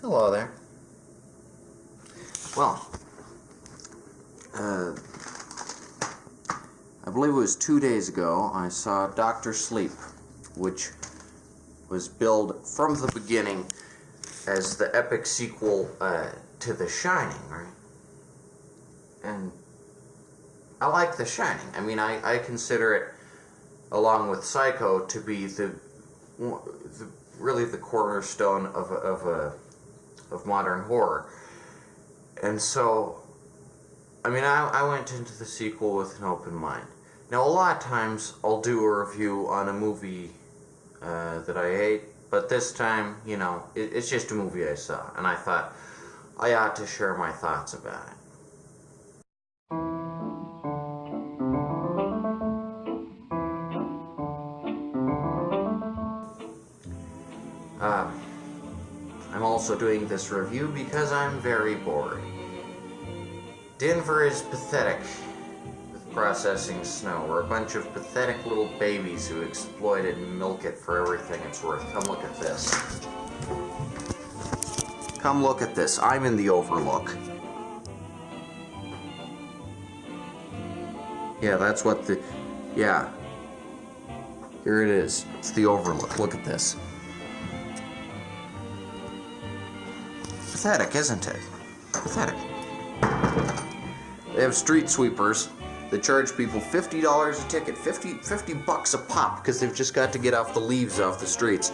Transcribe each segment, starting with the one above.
Hello there. Well, I believe it was 2 days ago I saw Dr. Sleep, which was billed from the beginning as the epic sequel to The Shining, right? And I like The Shining. I mean, I consider it, along with Psycho, to be really the cornerstone of modern horror. And so, I mean, I went into the sequel with an open mind. Now, a lot of times I'll do a review on a movie that I hate, but this time, you know, it's just a movie I saw, and I thought I ought to share my thoughts about it. I'm also doing this review because I'm very bored. Denver is pathetic with processing snow. We're a bunch of pathetic little babies who exploit it and milk it for everything it's worth. Come look at this. Come look at this. I'm in the Overlook. Yeah, that's what the... Yeah. Here it is. It's the Overlook. Look at this. Pathetic, isn't it? Pathetic. They have street sweepers that charge people $50 a ticket, 50 bucks a pop, because they've just got to get off the leaves off the streets.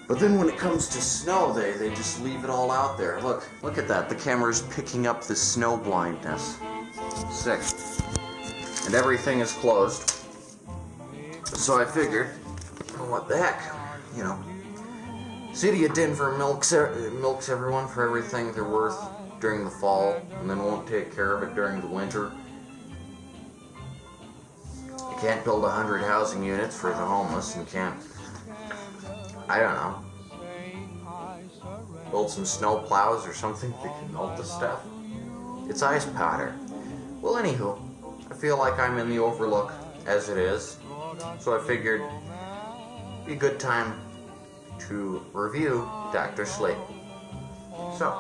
But then when it comes to snow, they just leave it all out there. Look at that. The camera's picking up the snow blindness. Sick. And everything is closed. So I figured, well, what the heck, you know. City of Denver milks everyone for everything they're worth during the fall, and then won't take care of it during the winter. You can't build 100 housing units for the homeless. You can't, I don't know, build some snow plows or something that can melt the stuff. It's ice powder. Well, anywho, I feel like I'm in the Overlook as it is, so I figured it'd be a good time to review Dr. Sleep. So,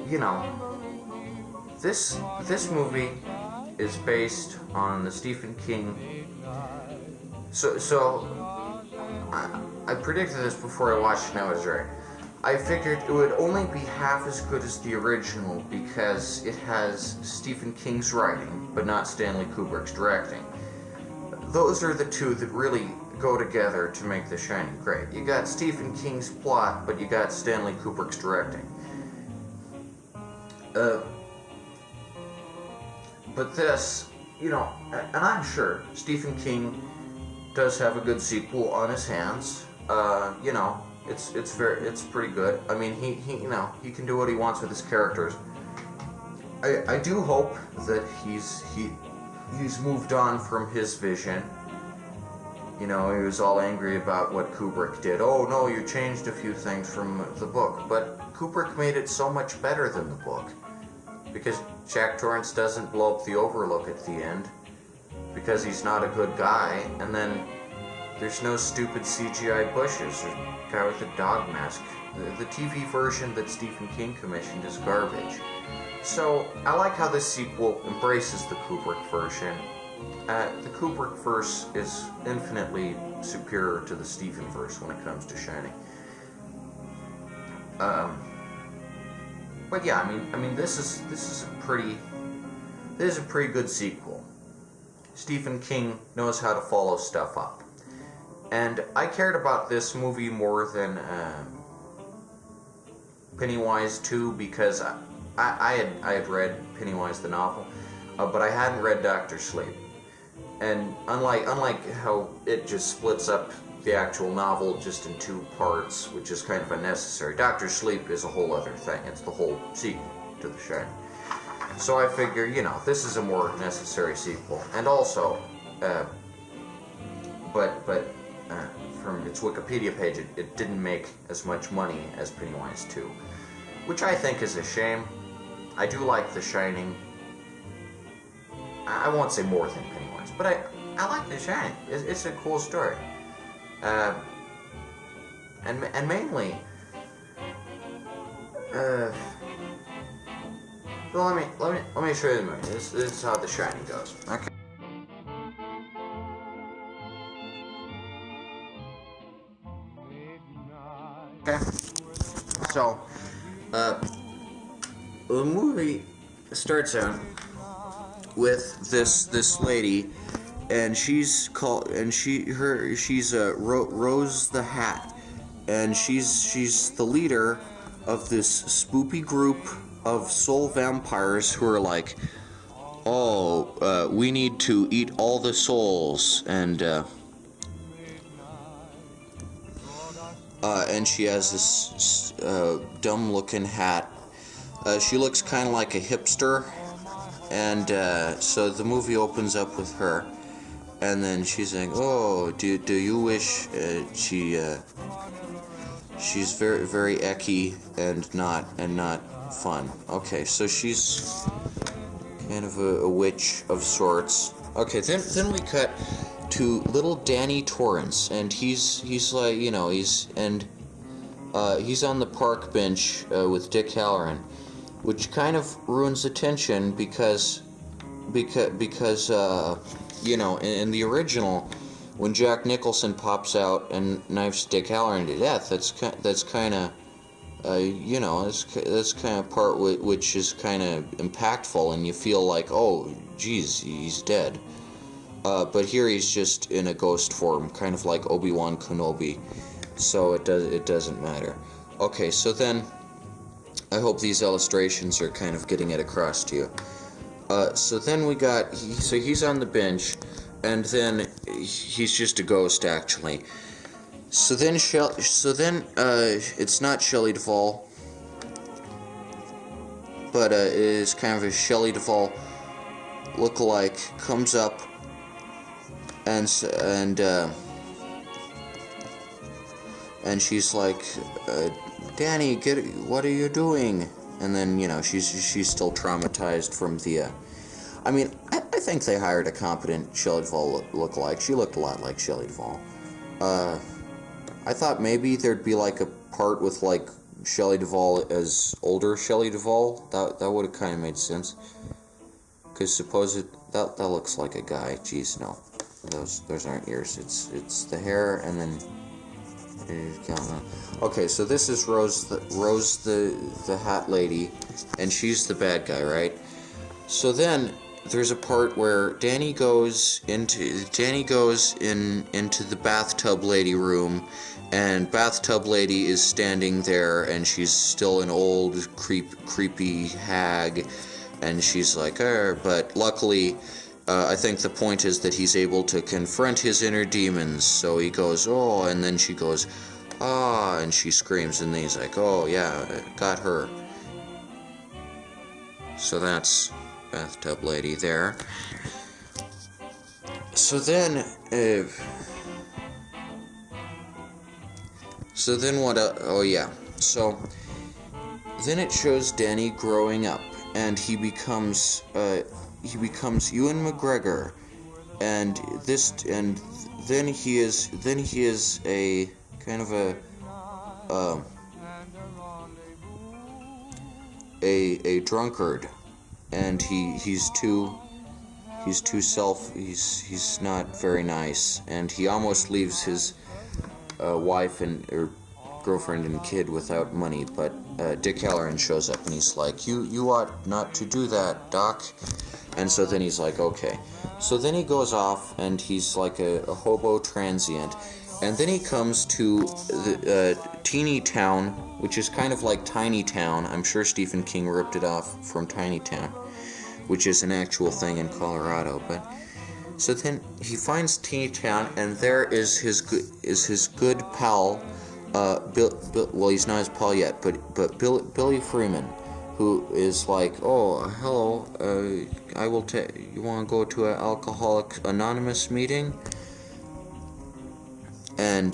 you know, this movie is based on the Stephen King. So I predicted this before I watched it, and I was right. I figured it would only be half as good as the original because it has Stephen King's writing, but not Stanley Kubrick's directing. Those are the two that really go together to make The Shining great. You got Stephen King's plot, but you got Stanley Kubrick's directing. But this, you know, and I'm sure Stephen King does have a good sequel on his hands. You know, it's pretty good. I mean, he you know, he can do what he wants with his characters. I do hope that he's moved on from his vision. You know, he was all angry about what Kubrick did. Oh no, you changed a few things from the book. But Kubrick made it so much better than the book. Because Jack Torrance doesn't blow up the Overlook at the end. Because he's not a good guy. And then there's no stupid CGI bushes or guy with a dog mask. The TV version that Stephen King commissioned is garbage. So, I like how this sequel embraces the Kubrick version. The Kubrick verse is infinitely superior to the Stephen verse when it comes to Shining. But yeah, I mean, this is a pretty good sequel. Stephen King knows how to follow stuff up, and I cared about this movie more than Pennywise 2 because I had read Pennywise the novel, but I hadn't read Dr. Sleep. And unlike how it just splits up the actual novel just in 2 parts, which is kind of unnecessary, Dr. Sleep is a whole other thing. It's the whole sequel to The Shining. So I figure, you know, this is a more necessary sequel. And also, from its Wikipedia page, it didn't make as much money as Pennywise 2, which I think is a shame. I do like The Shining. I won't say more than Pennywise, but I like The Shining. It's a cool story. uh, and mainly, well, let me show you the movie. This is how The Shining goes. Okay. Okay. So, the movie starts out with this lady, and she's Rose the Hat, and she's the leader of this spoopy group of soul vampires who are like, oh, we need to eat all the souls, and she has this dumb-looking hat. She looks kind of like a hipster, and so the movie opens up with her, and then she's like, "Oh, do you wish?" She's very very ecky and not fun. Okay, so she's kind of a witch of sorts. Okay, then we cut to little Danny Torrance, and he's like, you know, he's on the park bench with Dick Halloran, which kind of ruins the tension because you know, in the original, when Jack Nicholson pops out and knifes Dick Halloran to death, that's kind of you know, that's kind of part which is kind of impactful, and you feel like, oh, geez, he's dead. But here he's just in a ghost form, kind of like Obi-Wan Kenobi, so it doesn't matter. Okay, so then I hope these illustrations are kind of getting it across to you. So then we got he's on the bench, and then he's just a ghost actually. So then it's not Shelley Duvall, but it is kind of a Shelley Duvall look-alike, comes up. And she's like, Danny, what are you doing? And then, you know, she's still traumatized from the, I mean, I think they hired a competent Shelley Duvall look-alike. She looked a lot like Shelley Duvall. I thought maybe there'd be like a part with like Shelley Duvall as older Shelley Duvall. That would have kind of made sense. Because suppose that looks like a guy. Jeez, no. Those aren't ears. It's the hair, and then okay. So this is Rose the Hat Lady, and she's the bad guy, right? So then there's a part where Danny goes into the bathtub lady room, and bathtub lady is standing there, and she's still an old creepy hag, and she's like, but luckily. I think the point is that he's able to confront his inner demons, so he goes, oh, and then she goes, ah, and she screams, and then he's like, oh, yeah, got her. So that's bathtub lady there. So then what, oh yeah, so then it shows Danny growing up, and he becomes Ewan McGregor, and then he is a kind of a drunkard, and he's not very nice, and he almost leaves his wife or girlfriend and kid without money, but Dick Halloran shows up and he's like, you ought not to do that, Doc. And so then he's like, okay. So then he goes off, and he's like a hobo transient. And then he comes to the Teeny Town, which is kind of like Tiny Town. I'm sure Stephen King ripped it off from Tiny Town, which is an actual thing in Colorado. But so then he finds Teeny Town, and there is his good pal, well, he's not his pal yet, but Billy Freeman, who is like, oh, hello, I will you want to go to an Alcoholics Anonymous meeting? And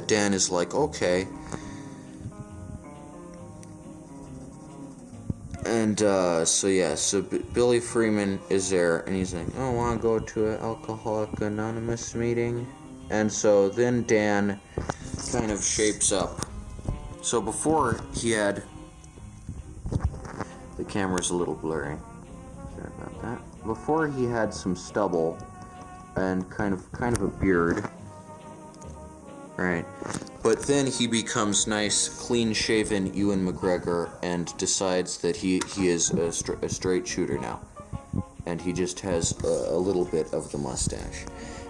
Dan is like, okay. And so Billy Freeman is there, and he's like, oh, want to go to an Alcoholics Anonymous meeting? And so then Dan kind of shapes up. So before he had... The camera's a little blurry. Sorry about that. Before he had some stubble and kind of a beard. Right. But then he becomes nice, clean-shaven Ewan McGregor and decides that he is a straight shooter now. And he just has a little bit of the mustache.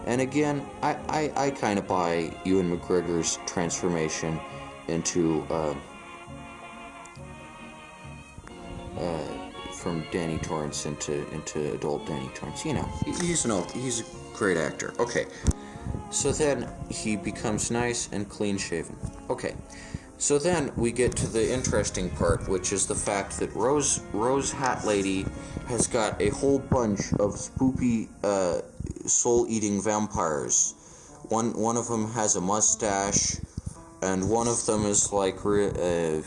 And again, I kind of buy Ewan McGregor's transformation into from Danny Torrance into adult Danny Torrance. You know, he's a great actor. Okay, so then he becomes nice and clean-shaven. Okay, so then we get to the interesting part, which is the fact that Rose Hat Lady has got a whole bunch of spoopy soul-eating vampires. One of them has a mustache, and one of them is like really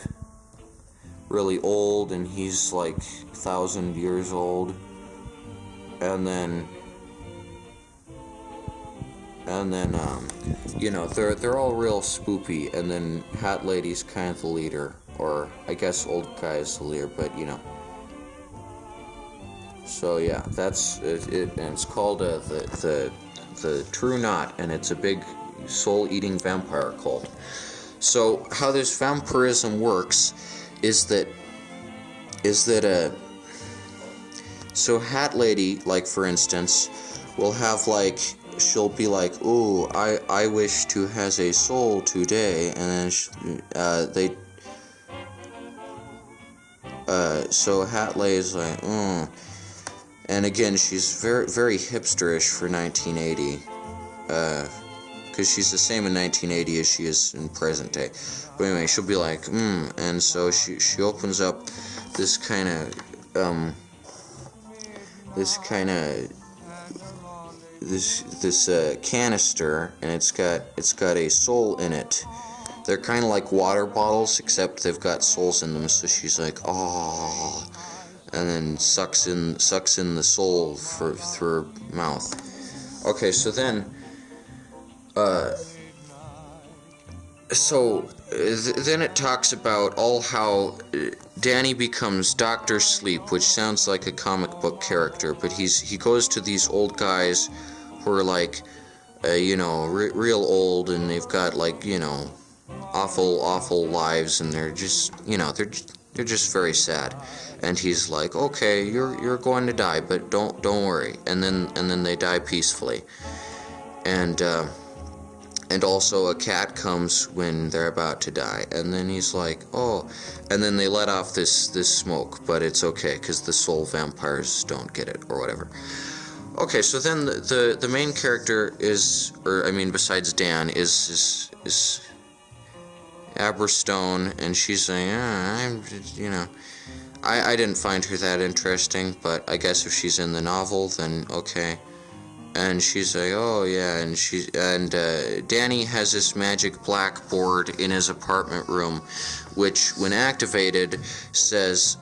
old, and he's like 1,000 years old. And then you know, they're all real spoopy, and then Hat Lady's kind of the leader, or I guess old guy is the leader, but you know. So yeah, that's it, and it's called the True Knot, and it's a big soul-eating vampire cult. So how this vampirism works is that so Hat Lady, like for instance, will have like, she'll be like, "Ooh, I wish to has a soul today," and then so Hat Lady's like, and again, she's very hipsterish for 1980, because she's the same in 1980 as she is in present day. But anyway, she'll be like, and so she opens up this kind of canister, and it's got a soul in it. They're kind of like water bottles, except they've got souls in them. So she's like, oh, and then sucks in the soul through her mouth. Okay, so then then it talks about how Danny becomes Dr. Sleep, which sounds like a comic book character, but he goes to these old guys who are like, real old, and they've got like, awful lives, and they're just, they're just very sad. And he's like, okay, you're going to die, but don't worry. And then they die peacefully. And also a cat comes when they're about to die, and then he's like, oh, and then they let off this smoke, but it's okay because the soul vampires don't get it or whatever. Okay, so then the main character is, besides Dan, is Abra Stone, and she's like, I didn't find her that interesting, but I guess if she's in the novel, then okay. And she's like, oh yeah, and Danny has this magic blackboard in his apartment room, which, when activated, says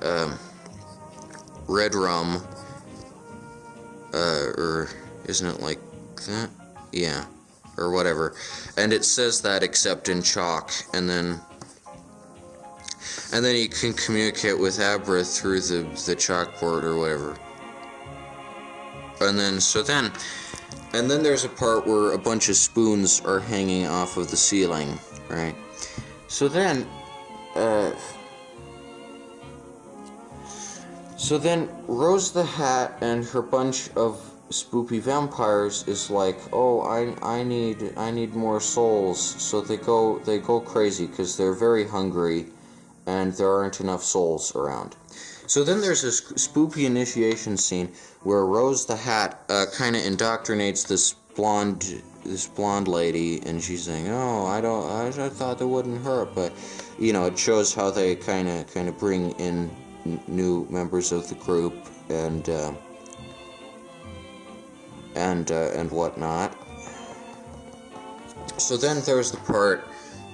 red rum, or isn't it like that? Yeah, or whatever. And it says that except in chalk, and then you can communicate with Abra through the chalkboard or whatever. And then there's a part where a bunch of spoons are hanging off of the ceiling, right? So then Rose the Hat and her bunch of spoopy vampires is like, oh, I need more souls. So they go crazy because they're very hungry, and there aren't enough souls around. So then there's this spoopy initiation scene where Rose the Hat kind of indoctrinates this blonde lady, and she's saying, oh, I thought that wouldn't hurt, but it shows how they kind of bring in new members of the group and whatnot. So then there's the part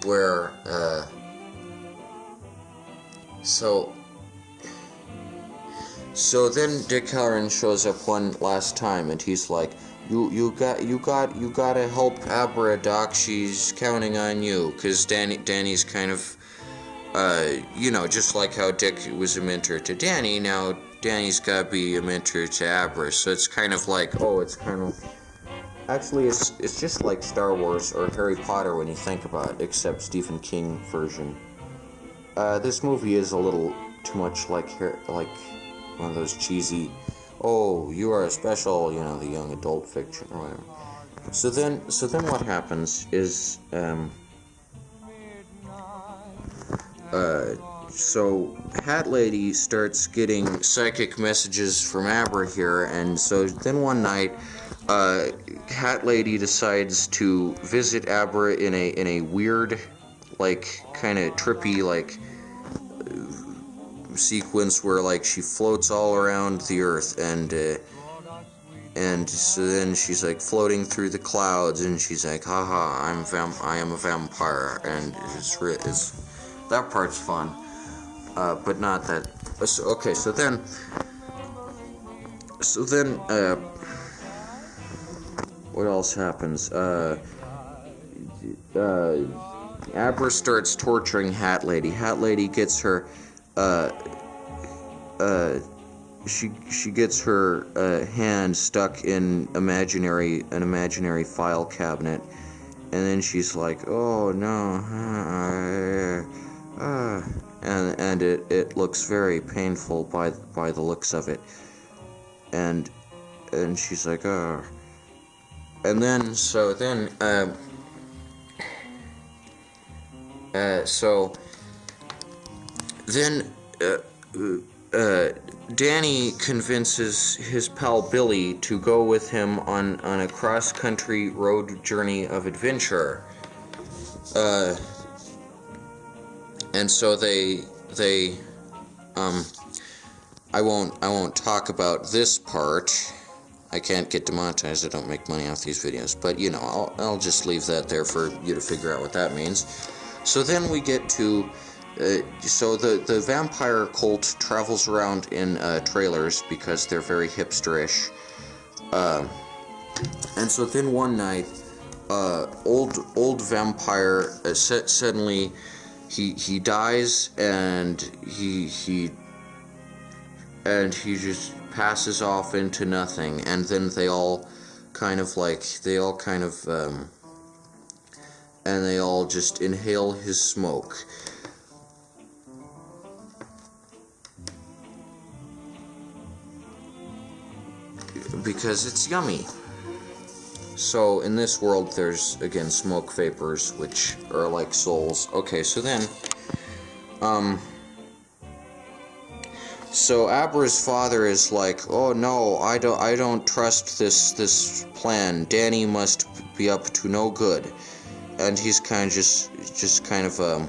where So then Dick Halloran shows up one last time, and he's like, "You gotta help Abra, Doc. She's counting on you." Because Danny's kind of, just like how Dick was a mentor to Danny, now Danny's gotta be a mentor to Abra. So it's kind of like, actually, it's just like Star Wars or Harry Potter when you think about it, except Stephen King version. This movie is a little too much like one of those cheesy, "Oh, you are special," the young adult fiction or whatever. So then what happens is, so Hat Lady starts getting psychic messages from Abra here, and so then one night, Hat Lady decides to visit Abra in a weird, kind of trippy, sequence where she floats all around the earth, and so then she's floating through the clouds, and she's like, "Haha, I am a vampire," and it's that part's fun, but not that. Okay, so then what else happens? Abra starts torturing Hat Lady. Hat Lady gets her, she gets her hand stuck in an imaginary file cabinet, and then she's like, "Oh no," and it looks very painful by the looks of it, and she's like, "Oh," and then Danny convinces his pal Billy to go with him on a cross-country road journey of adventure. And so I won't talk about this part. I can't get demonetized. I don't make money off these videos. But, I'll just leave that there for you to figure out what that means. So then we get to... so the vampire cult travels around in trailers because they're very hipsterish. And so then one night, old vampire suddenly he dies, and he just passes off into nothing, and then they all just inhale his smoke. Because it's yummy. So in this world, there's again smoke vapors, which are like souls. Okay, so then, so Abra's father is like, "Oh no, I don't trust this plan. Danny must be up to no good," and he's kind of just kind of a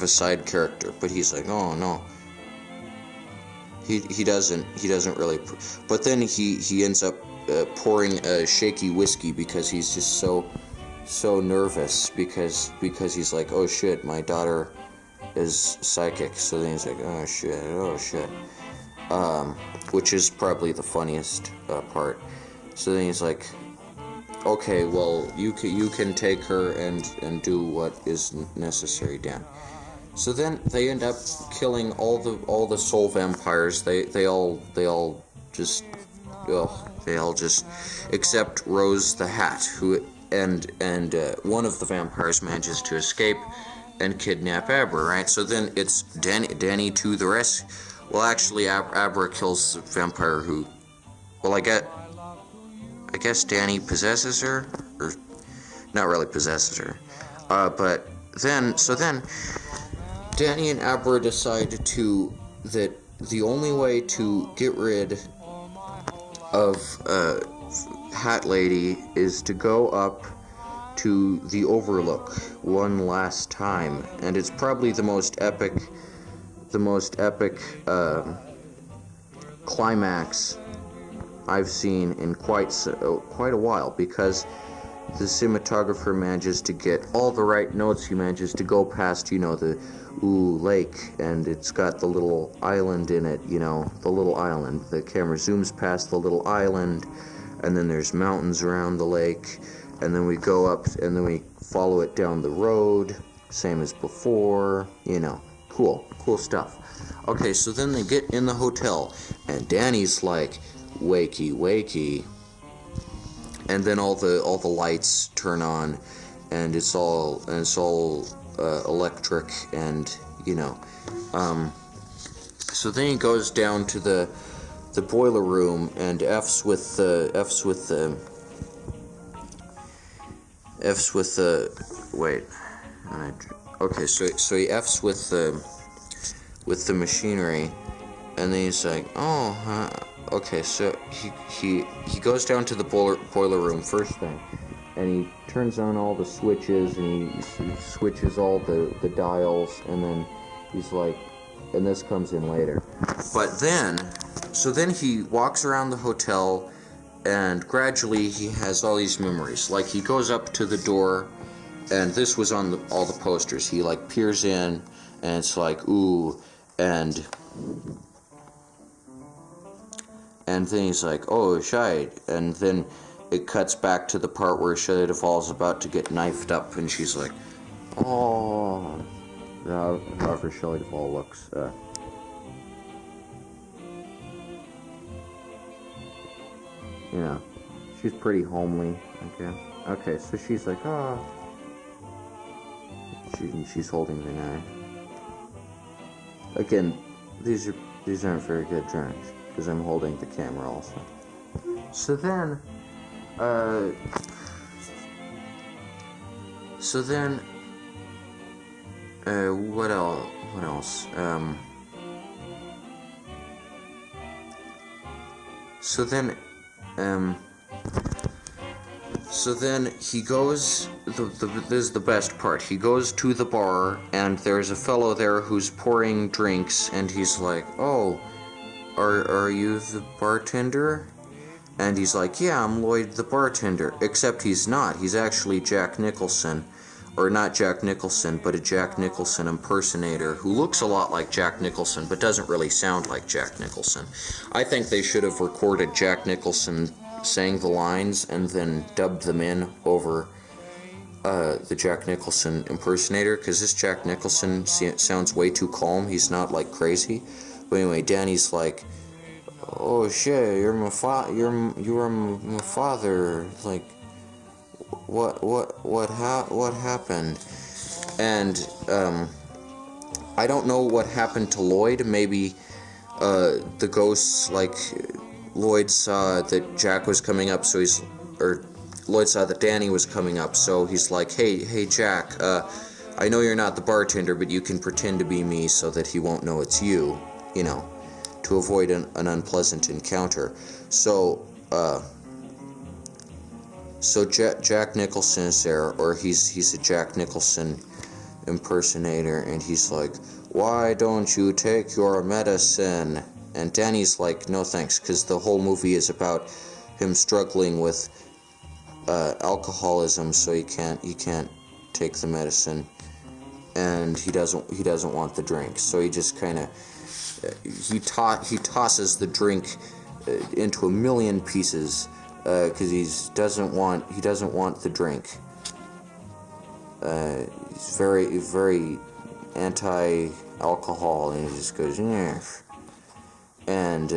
side character. But he's like, "Oh no." He doesn't really, but then he ends up pouring a shaky whiskey because he's just so nervous because he's like, "Oh shit, my daughter is psychic." So then he's like, oh shit, which is probably the funniest part. So then he's like, "Okay, well you can take her and do what is necessary, Dan." So then they end up killing all the soul vampires. They all just except Rose the Hat, who and one of the vampires manages to escape and kidnap Abra, right? So then it's Danny to the rescue. Well, actually, Abra kills the vampire who, well, I guess Danny possesses her, or not really possesses her, but then Danny and Abra decide that the only way to get rid of Hat Lady is to go up to the Overlook one last time, and it's probably the most epic climax I've seen in quite a while, because the cinematographer manages to get all the right notes. He manages to go past, the lake, and it's got the little island in it, the little island. The camera zooms past the little island, and then there's mountains around the lake, and then we go up, and then we follow it down the road, same as before, cool stuff. Okay, so then they get in the hotel, and Danny's like, wakey, wakey, and then all the lights turn on, and it's all electric, and so then he goes down to the boiler room and F's with the so he F's with the machinery, and then he's like, okay, so he goes down to the boiler room first thing, and he turns on all the switches, and he switches all the dials, and then he's like, and this comes in later. But then he walks around the hotel, and gradually he has all these memories. Like, he goes up to the door, and this was on all the posters. He like peers in, and it's like, ooh, and then he's like, oh, Shide, and then it cuts back to the part where Shelley Duvall's about to get knifed up, and she's like, oh, however Shelley Duvall looks, she's pretty homely, I guess. Okay, so she's like, oh, she's holding the knife. Again, these aren't very good drawings, because I'm holding the camera also. So then, what else? So then he goes, this is the best part, he goes to the bar, and there's a fellow there who's pouring drinks, and he's like, oh, are you the bartender? And he's like, yeah, I'm Lloyd the bartender, except he's not, he's actually Jack Nicholson, or not Jack Nicholson, but a Jack Nicholson impersonator who looks a lot like Jack Nicholson, but doesn't really sound like Jack Nicholson. I think they should have recorded Jack Nicholson saying the lines and then dubbed them in over the Jack Nicholson impersonator, because this Jack Nicholson sounds way too calm. He's not like crazy. But anyway, Danny's like, oh shit, you are my father. Like, what happened? And I don't know what happened to Lloyd. Maybe the ghosts, like, Lloyd saw that Jack was coming up, so Lloyd saw that Danny was coming up, so he's like, hey Jack, I know you're not the bartender, but you can pretend to be me so that he won't know it's you, to avoid an unpleasant encounter. So Jack Nicholson is there, or he's a Jack Nicholson impersonator, and he's like, why don't you take your medicine? And Danny's like, no thanks, because the whole movie is about him struggling with alcoholism, so he can't take the medicine, and he doesn't want the drink, so he just kind of he tosses the drink into a million pieces, because he doesn't want the drink. He's very, very anti-alcohol, and he just goes, yeah. And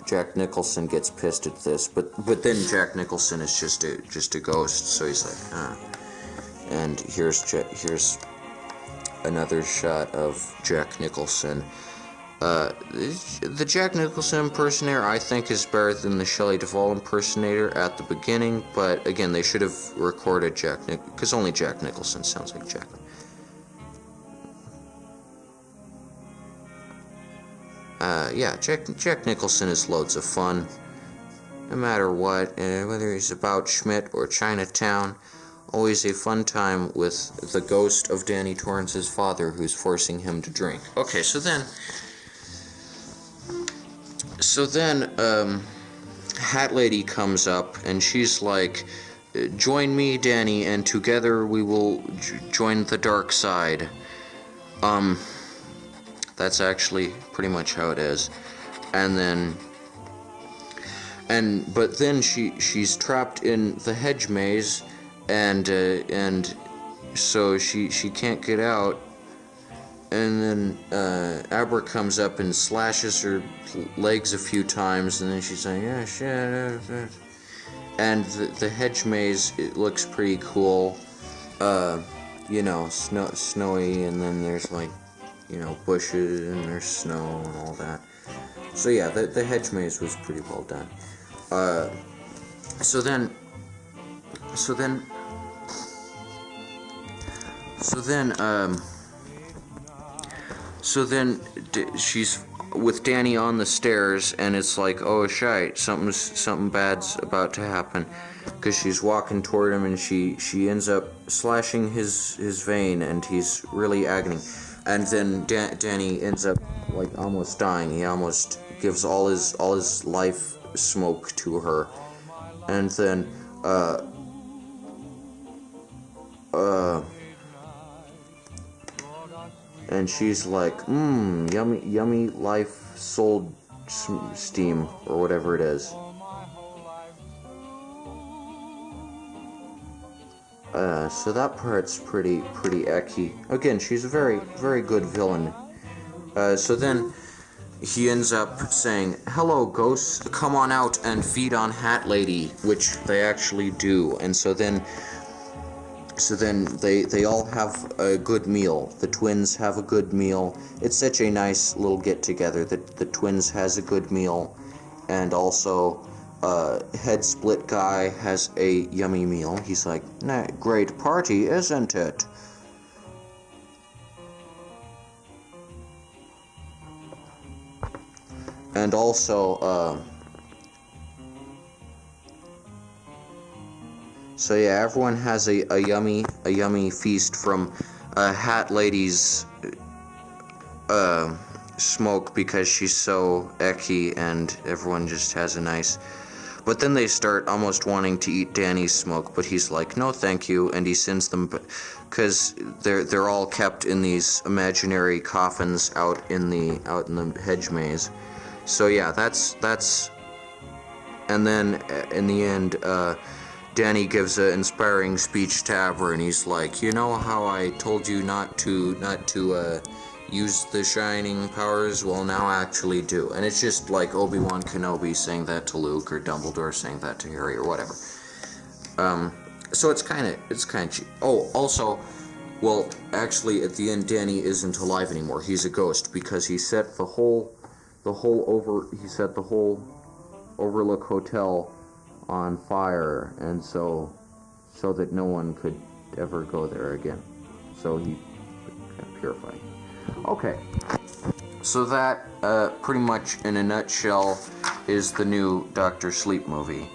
Jack Nicholson gets pissed at this, but then Jack Nicholson is just a ghost, so he's like, And here's another shot of Jack Nicholson. The Jack Nicholson impersonator, I think, is better than the Shelley Duvall impersonator at the beginning, but again, they should have recorded because only Jack Nicholson sounds like Jack. Jack Nicholson is loads of fun, no matter what, whether he's about Schmidt or Chinatown. Always a fun time with the ghost of Danny Torrance's father, who's forcing him to drink. Okay, so then Hat Lady comes up, and she's like, join me, Danny, and together we will join the dark side. That's actually pretty much how it is. But then she's trapped in the hedge maze, and so she can't get out. And then Abra comes up and slashes her legs a few times, and then she's like, "Yeah, shit." And the hedge maze, it looks pretty cool. Snowy, and then there's like, bushes, and there's snow and all that. So yeah, the hedge maze was pretty well done. So then she's with Danny on the stairs, and it's like, oh shite, something bad's about to happen, because she's walking toward him, and she ends up slashing his vein, and he's really agony, and then Danny ends up like almost dying. He almost gives all his life smoke to her, and then and she's like, yummy life soul steam, or whatever it is. So that part's pretty ecky. Again, she's a very, very good villain. So then he ends up saying, "Hello, ghosts, come on out and feed on Hat Lady," which they actually do. And so then they all have a good meal. The twins have a good meal. It's such a nice little get-together that the twins has a good meal, and also head split guy has a yummy meal. He's like, "Nah, great party, isn't it?" And also, so yeah, everyone has a yummy feast from Hat Lady's smoke, because she's so ecky, and everyone just has a nice. But then they start almost wanting to eat Danny's smoke, but he's like, "No, thank you," and he sends them, because they're all kept in these imaginary coffins out in the hedge maze. So yeah, that's. And then in the end, Danny gives an inspiring speech to Abra, and he's like, "You know how I told you not to use the shining powers? Well, now I actually do." And it's just like Obi-Wan Kenobi saying that to Luke, or Dumbledore saying that to Harry, or whatever. So it's kind of cheap. Oh, also, well, actually, at the end, Danny isn't alive anymore. He's a ghost, because he set the whole Overlook Hotel on fire, and so that no one could ever go there again. So he purified. Okay, so that pretty much in a nutshell is the new Dr. Sleep movie.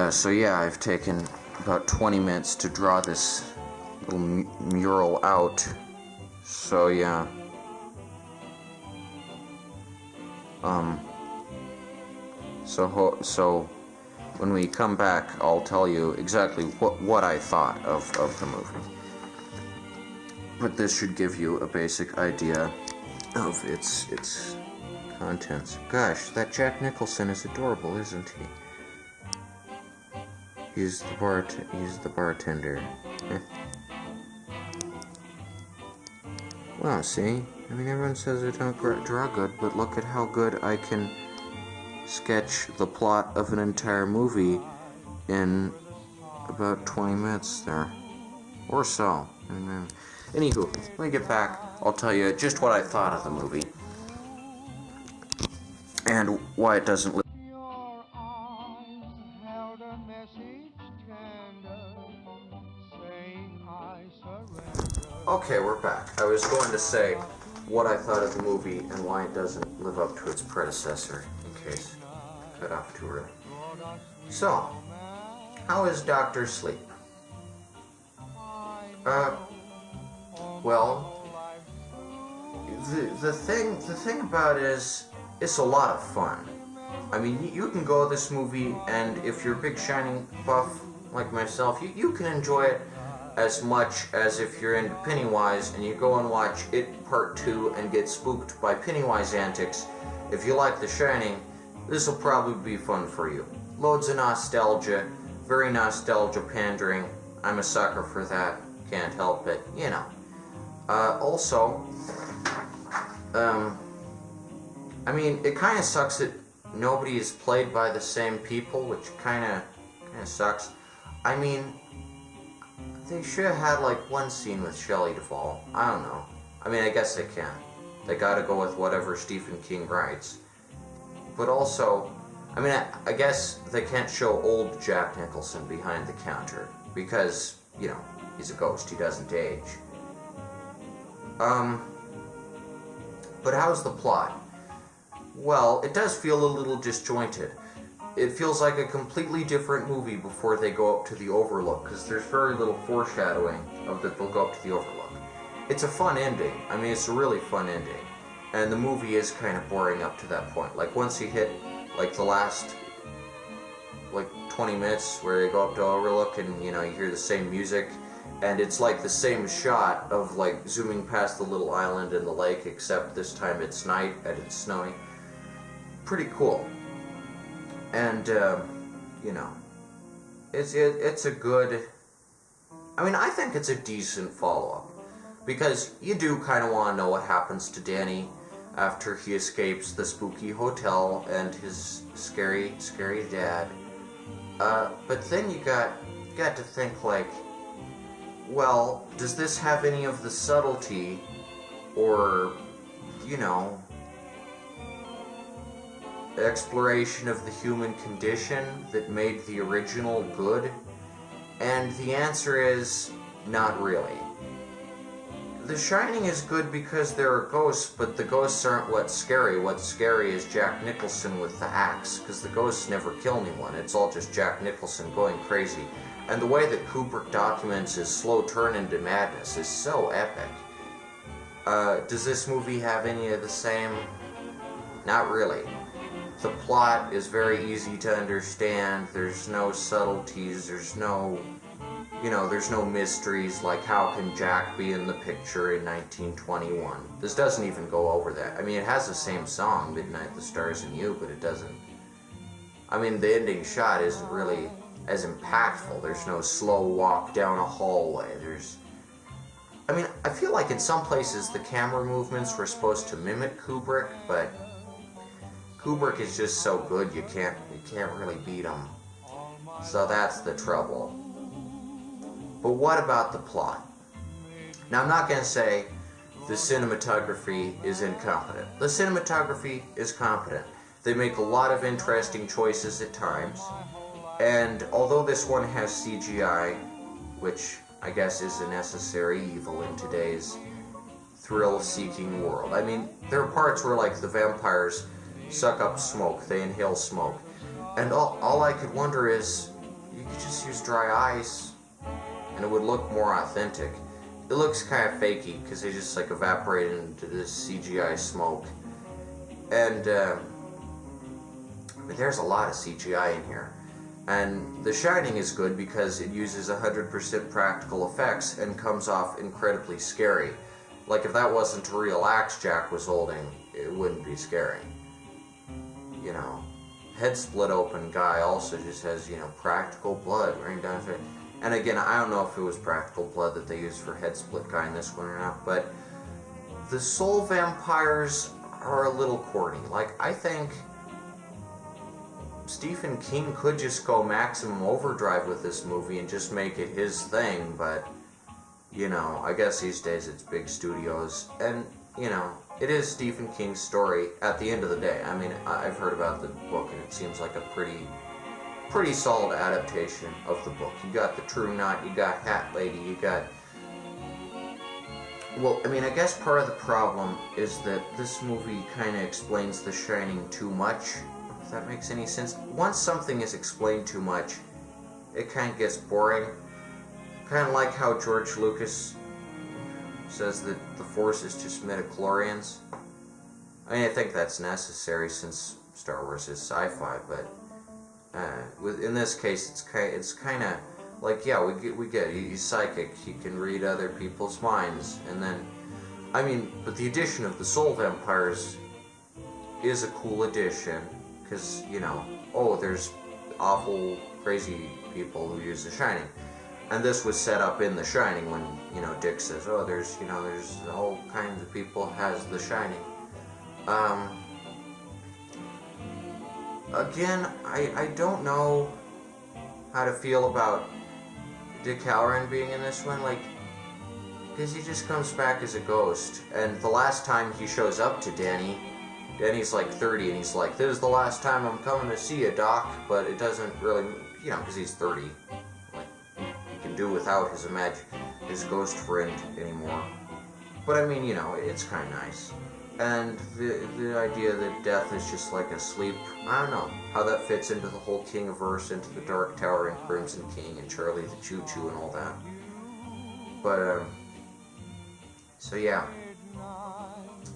So yeah, I've taken about 20 minutes to draw this little mural out. So yeah. So when we come back, I'll tell you exactly what I thought of the movie. But this should give you a basic idea of its contents. Gosh, that Jack Nicholson is adorable, isn't he? He's the bartender. Well, see? I mean, everyone says I don't draw good, but look at how good I can sketch the plot of an entire movie in about 20 minutes there. Or so. Anywho, when I get back, I'll tell you just what I thought of the movie. And why it doesn't live. Okay, we're back. I was going to say what I thought of the movie and why it doesn't live up to its predecessor, in case I cut off too early. So, how is Dr. Sleep? Well, the thing about it is, it's a lot of fun. I mean, you can go to this movie, and if you're a big Shining buff, like myself, you can enjoy it as much as if you're into Pennywise and you go and watch It Part 2 and get spooked by Pennywise antics. If you like The Shining, this will probably be fun for you. Loads of nostalgia, very nostalgia pandering. I'm a sucker for that, can't help it, you know. Also, I mean, it kind of sucks that nobody is played by the same people, which kind of sucks. I mean, they should have had like one scene with Shelley Duvall. I don't know. I mean, I guess they can. They gotta go with whatever Stephen King writes. But also, I mean, I guess they can't show old Jack Nicholson behind the counter because, you know, he's a ghost. He doesn't age. But how's the plot? Well, it does feel a little disjointed. It feels like a completely different movie before they go up to the Overlook, because there's very little foreshadowing of that they'll go up to the Overlook. It's a fun ending. I mean, it's a really fun ending. And the movie is kind of boring up to that point. Like, once you hit, like, the last, like, 20 minutes where they go up to Overlook and, you know, you hear the same music, and it's like the same shot of, like, zooming past the little island and the lake, except this time it's night and it's snowy. Pretty cool. And, you know, it's a good, I mean, I think it's a decent follow-up, because you do kind of want to know what happens to Danny after he escapes the spooky hotel and his scary dad. But then you got to think, like, well, does this have any of the subtlety or, you know, exploration of the human condition that made the original good? And the answer is not really. The Shining is good because there are ghosts, but the ghosts aren't what's scary. What's scary is Jack Nicholson with the axe, because the ghosts never kill anyone. It's all just Jack Nicholson going crazy. And the way that Kubrick documents his slow turn into madness is so epic. Does this movie have any of the same? Not really. The plot is very easy to understand. There's no subtleties. There's no, you know, there's no mysteries like how can Jack be in the picture in 1921. This doesn't even go over that. I mean, it has the same song, Midnight, the Stars and You, but it doesn't, I mean, the ending shot isn't really as impactful. There's no slow walk down a hallway. I mean, I feel like in some places the camera movements were supposed to mimic Kubrick, but Kubrick is just so good you can't really beat him. So that's the trouble. But what about the plot? Now, I'm not going to say the cinematography is incompetent. The cinematography is competent. They make a lot of interesting choices at times. And although this one has CGI, which I guess is a necessary evil in today's thrill-seeking world. I mean, there are parts where, like, the vampires suck up smoke, they inhale smoke. And all I could wonder is, you could just use dry ice, and it would look more authentic. It looks kind of fakey, because they just, like, evaporate into this CGI smoke. And, but there's a lot of CGI in here. And The Shining is good because it uses 100% practical effects and comes off incredibly scary. Like, if that wasn't a real axe Jack was holding, it wouldn't be scary. You know, head split open guy also just has, you know, practical blood running down his face. And again, I don't know if it was practical blood that they used for head split guy in this one or not, but the soul vampires are a little corny. Like, I think Stephen King could just go maximum overdrive with this movie and just make it his thing, but, you know, I guess these days it's big studios, and, you know, it is Stephen King's story at the end of the day. I mean, I've heard about the book, and it seems like a pretty solid adaptation of the book. You got the True Knot, you got Hat Lady, you got... Well, I mean, I guess part of the problem is that this movie kind of explains The Shining too much, if that makes any sense. Once something is explained too much, it kind of gets boring. Kind of like how George Lucas says that the Force is just midichlorians. I mean, I think that's necessary since Star Wars is sci-fi, but in this case, it's kind of like, yeah, we get it. He's psychic. He can read other people's minds. And then, I mean, but the addition of the soul vampires is a cool addition. Because, you know, oh, there's awful, crazy people who use The Shining. And this was set up in The Shining when, you know, Dick says, oh, there's a whole kind of people has The Shining. Again, I don't know how to feel about Dick Halloran being in this one, like, because he just comes back as a ghost. And the last time he shows up to Danny, Danny's like 30, and he's like, this is the last time I'm coming to see you, Doc, but it doesn't really, you know, because he's 30, like, he can do without his ghost friend anymore. But I mean, you know, it's kind of nice. And the idea that death is just like a sleep, I don't know how that fits into the whole King-averse, into the Dark Tower and Crimson King and Charlie the Choo-Choo and all that. But, so yeah.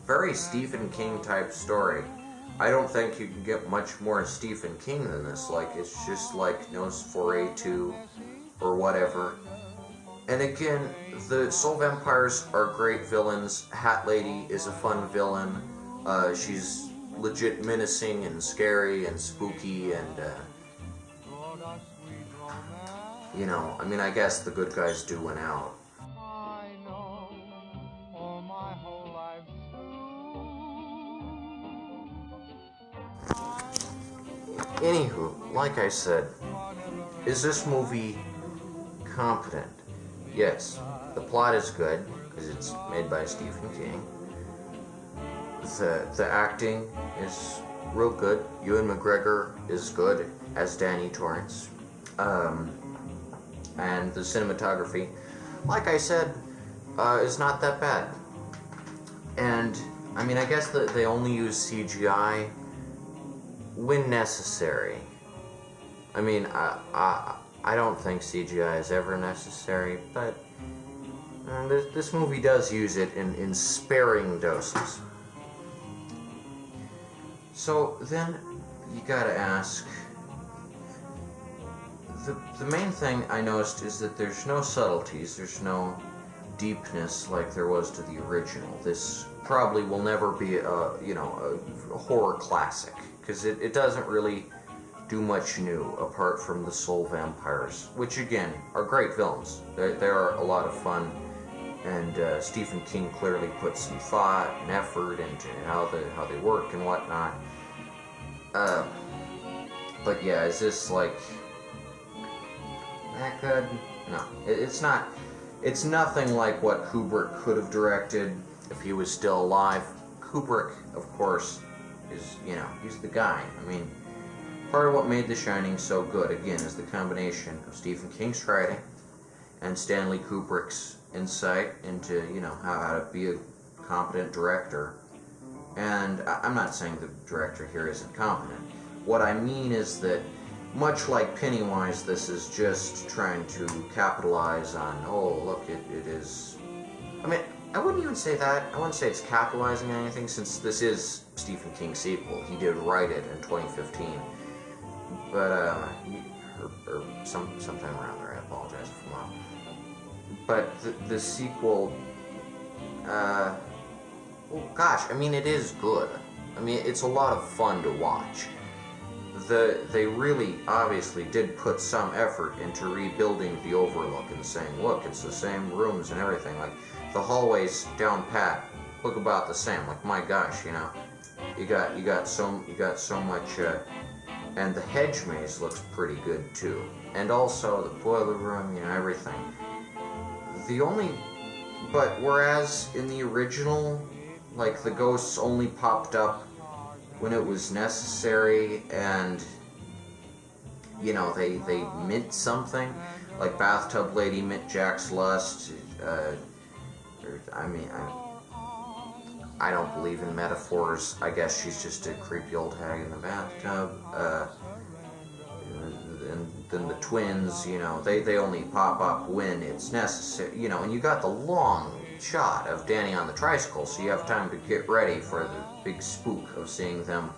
Very Stephen King type story. I don't think you can get much more Stephen King than this. Like, it's just like Nosferatu or whatever. And again, the Soul Vampires are great villains. Hat Lady is a fun villain. She's legit menacing and scary and spooky and, you know, I mean, I guess the good guys do win out. Anywho, like I said, is this movie competent? Yes. The plot is good, because it's made by Stephen King. The acting is real good. Ewan McGregor is good as Danny Torrance. And the cinematography, like I said, is not that bad. And, I mean, I guess that they only use CGI when necessary. I mean, I don't think CGI is ever necessary, but this movie does use it in sparing doses. So then you gotta ask, the main thing I noticed is that there's no subtleties, there's no deepness like there was to the original. This probably will never be a horror classic, because it doesn't really do much new apart from the Soul Vampires, which again are great villains. They are a lot of fun, and Stephen King clearly put some thought and effort into how they work and whatnot. But yeah, is this like that good? No, it's not. It's nothing like what Kubrick could have directed if he was still alive. Kubrick, of course, is, you know, he's the guy. I mean, part of what made The Shining so good, again, is the combination of Stephen King's writing and Stanley Kubrick's insight into, you know, how to be a competent director. And I'm not saying the director here isn't competent. What I mean is that, much like Pennywise, this is just trying to capitalize on, oh, look, it is... I mean, I wouldn't even say that. I wouldn't say it's capitalizing on anything, since this is Stephen King's sequel. He did write it in 2015. But, or sometime around there, I apologize if I'm wrong. But the sequel, well, gosh, I mean, it is good. I mean, it's a lot of fun to watch. They really obviously did put some effort into rebuilding the Overlook and saying, look, it's the same rooms and everything. Like, the hallways down pat look about the same. Like, my gosh, you know, you got so much. And the hedge maze looks pretty good too. And also the boiler room, you know, everything. But whereas in the original, like, the ghosts only popped up when it was necessary, and, you know, they meant something. Like Bathtub Lady meant Jack's lust. I don't believe in metaphors. I guess she's just a creepy old hag in the bathtub. And then the twins, you know, they only pop up when it's necessary, you know, and you got the long shot of Danny on the tricycle, so you have time to get ready for the big spook of seeing them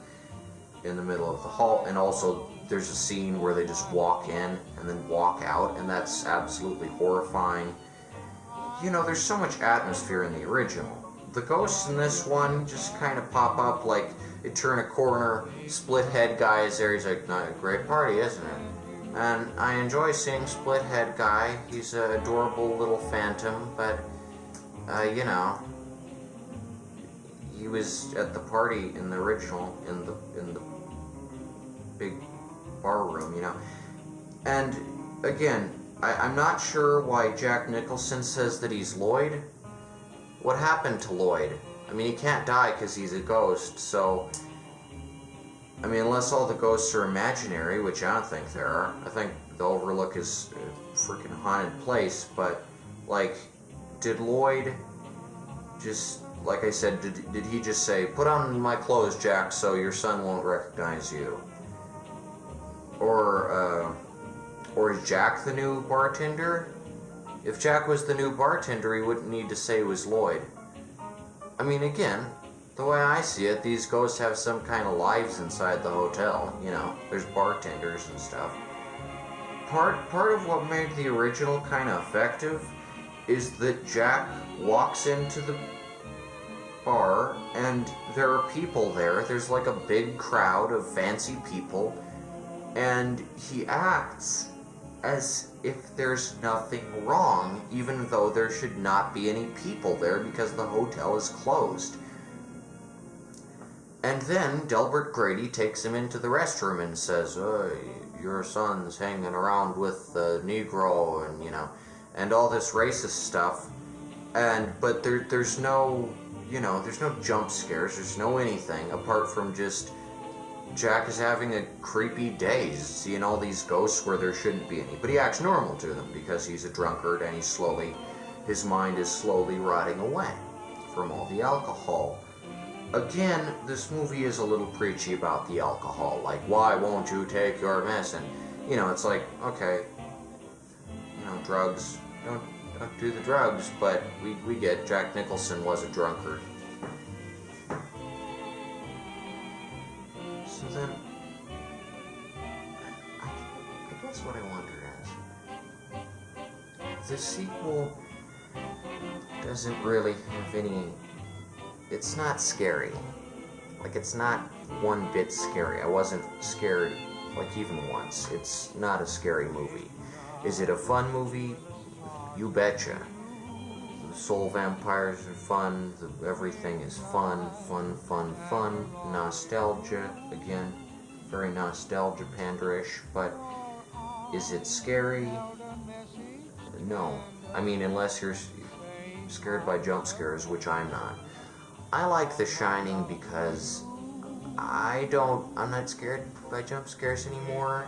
in the middle of the hall, and also there's a scene where they just walk in and then walk out, and that's absolutely horrifying. You know, there's so much atmosphere in the original. The ghosts in this one just kind of pop up, like, they turn a corner, split head guy is there, he's like, not a great party, isn't it? And I enjoy seeing split head guy. He's an adorable little phantom, but, you know, he was at the party in the original, in the big bar room, you know. And, again, I'm not sure why Jack Nicholson says that he's Lloyd. What happened to Lloyd? I mean, he can't die because he's a ghost, so... I mean, unless all the ghosts are imaginary, which I don't think there are. I think the Overlook is a freaking haunted place, but, like, did Lloyd just... Like I said, did he just say, put on my clothes, Jack, so your son won't recognize you? Or is Jack the new bartender? If Jack was the new bartender, he wouldn't need to say it was Lloyd. I mean, again, the way I see it, these ghosts have some kind of lives inside the hotel, you know. There's bartenders and stuff. Part of what made the original kind of effective is that Jack walks into the bar and there are people there. There's like a big crowd of fancy people, and he acts as if there's nothing wrong, even though there should not be any people there because the hotel is closed. And then Delbert Grady takes him into the restroom and says, your son's hanging around with the Negro, and, you know, and all this racist stuff. But there's no, you know, there's no jump scares, there's no anything apart from just Jack is having a creepy day, seeing all these ghosts where there shouldn't be any. But he acts normal to them because he's a drunkard and his mind is slowly rotting away from all the alcohol. Again, this movie is a little preachy about the alcohol. Like, why won't you take your medicine? You know, it's like, okay, you know, drugs, don't do the drugs, but we get Jack Nicholson was a drunkard. So then, I guess what I wonder is, the sequel doesn't really have any, it's not scary. Like, it's not one bit scary. I wasn't scared, like, even once. It's not a scary movie. Is it a fun movie? You betcha. The soul vampires are fun, everything is fun. Nostalgia, again, very nostalgia panderish, but is it scary? No. I mean, unless you're scared by jump scares, which I'm not. I like The Shining because I'm not scared by jump scares anymore,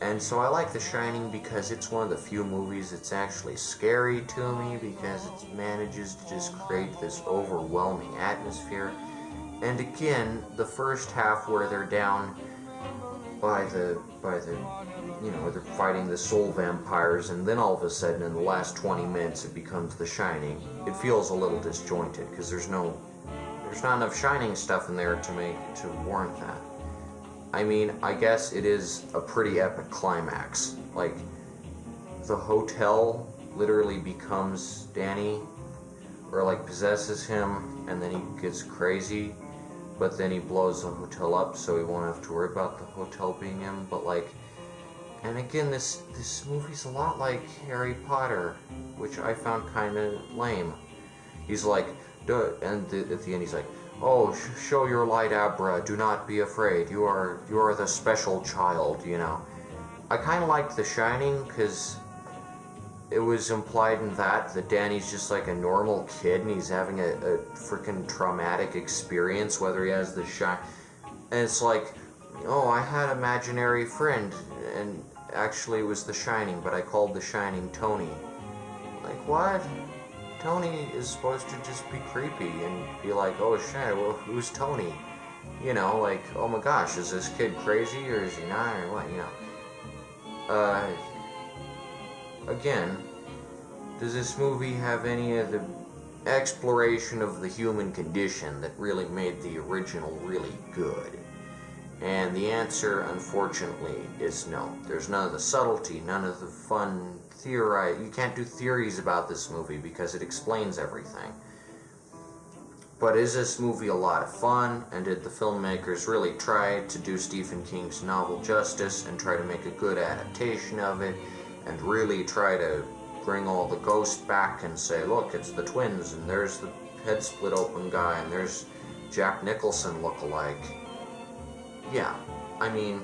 and so I like The Shining because it's one of the few movies that's actually scary to me, because it manages to just create this overwhelming atmosphere. And again, the first half where they're down by the you know, they're fighting the soul vampires, and then all of a sudden in the last 20 minutes it becomes The Shining. It feels a little disjointed because there's not enough Shining stuff in there to warrant that. I mean, I guess it is a pretty epic climax. Like, the hotel literally becomes Danny, or like possesses him, and then he gets crazy, but then he blows the hotel up so he won't have to worry about the hotel being him. But like, and again, this movie's a lot like Harry Potter, which I found kind of lame. He's like, and at the end he's like, oh, show your light, Abra, do not be afraid, you are the special child, you know. I kind of liked The Shining because it was implied in that Danny's just like a normal kid and he's having a freaking traumatic experience, whether he has the and it's like, oh, I had an imaginary friend, and actually it was The Shining, but I called The Shining Tony. Like, what? Tony is supposed to just be creepy and be like, oh shit, well, who's Tony? You know, like, oh my gosh, is this kid crazy or is he not, or what, you know? Again, does this movie have any of the exploration of the human condition that really made the original really good? And the answer, unfortunately, is no. There's none of the subtlety, none of the fun theory. You can't do theories about this movie because it explains everything. But is this movie a lot of fun? And did the filmmakers really try to do Stephen King's novel justice and try to make a good adaptation of it? And really try to bring all the ghosts back and say, look, it's the twins, and there's the head split open guy, and there's Jack Nicholson look-alike. Yeah, I mean,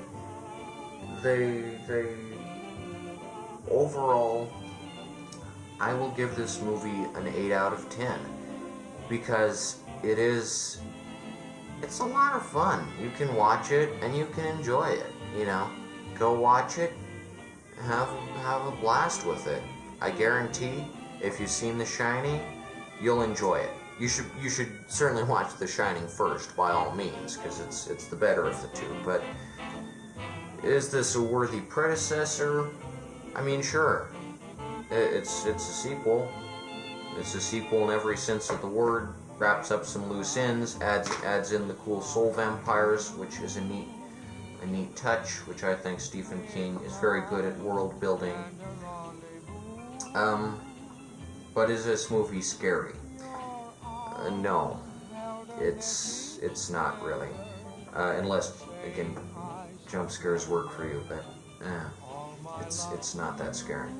they overall, I will give this movie an 8 out of 10 because it's a lot of fun. You can watch it and you can enjoy it, you know. Go watch it, have a blast with it. I guarantee if you've seen The Shining, you'll enjoy it. You should certainly watch The Shining first, by all means, because it's the better of the two. But is this a worthy predecessor? I mean, sure. It's a sequel. It's a sequel in every sense of the word. Wraps up some loose ends. Adds in the cool soul vampires, which is a neat touch, which I think Stephen King is very good at world building. But is this movie scary? No, it's not really, unless, again, jump scares work for you, but it's not that scary.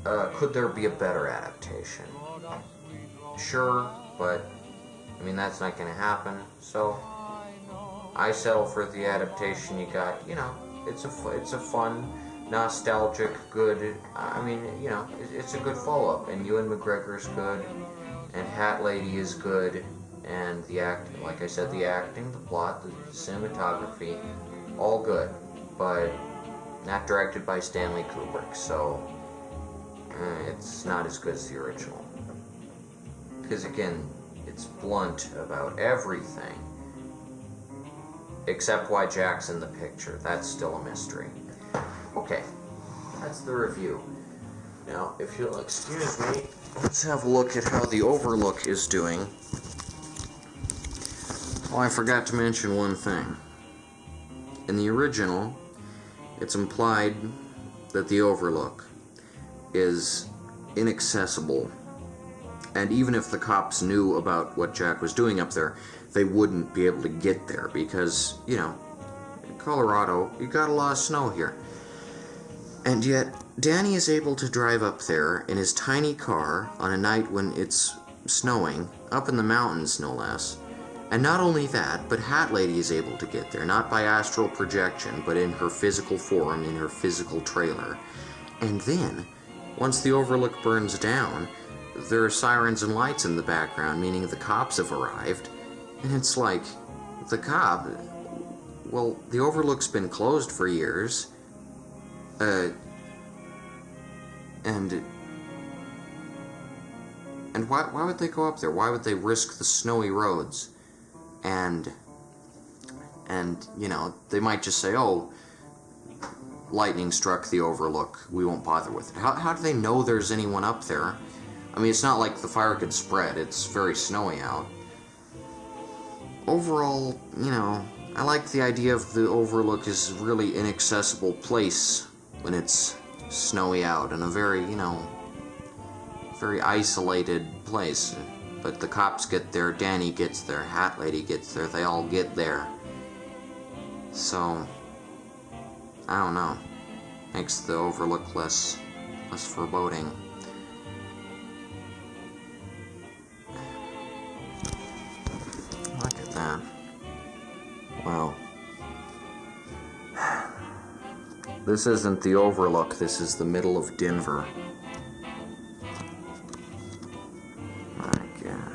Could there be a better adaptation? Sure, but, I mean, that's not going to happen, so I settle for the adaptation you got. You know, it's a fun, nostalgic, good, I mean, you know, it's a good follow-up, and Ewan McGregor's good, and Hat Lady is good, and the acting, like I said, the acting, the plot, the cinematography, all good, but not directed by Stanley Kubrick, so it's not as good as the original. Because again, it's blunt about everything, except why Jack's in the picture. That's still a mystery. Okay, that's the review. Now, if you'll excuse me, let's have a look at how the Overlook is doing. Oh, I forgot to mention one thing. In the original, it's implied that the Overlook is inaccessible, and even if the cops knew about what Jack was doing up there, they wouldn't be able to get there because, you know, in Colorado, you got a lot of snow here. And yet, Danny is able to drive up there in his tiny car on a night when it's snowing, up in the mountains no less. And not only that, but Hat Lady is able to get there, not by astral projection, but in her physical form, in her physical trailer. And then, once the Overlook burns down, there are sirens and lights in the background, meaning the cops have arrived. And it's like, the cop, well, the Overlook's been closed for years. And why would they go up there? Why would they risk the snowy roads? And you know, they might just say, oh, lightning struck the Overlook, we won't bother with it. How do they know there's anyone up there? I mean, it's not like the fire could spread, it's very snowy out. Overall, you know, I like the idea of the Overlook is a really inaccessible place when it's snowy out, in a very, you know, very isolated place. But the cops get there, Danny gets there, Hat Lady gets there, they all get there. So, I don't know. Makes the Overlook less foreboding. Look at that. Wow. This isn't the Overlook, this is the middle of Denver. My God.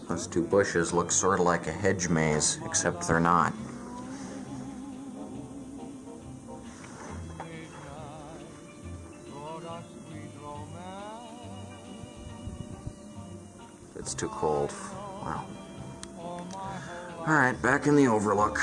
Those two bushes look sort of like a hedge maze, except they're not. It's too cold. Wow. Alright, back in the Overlook.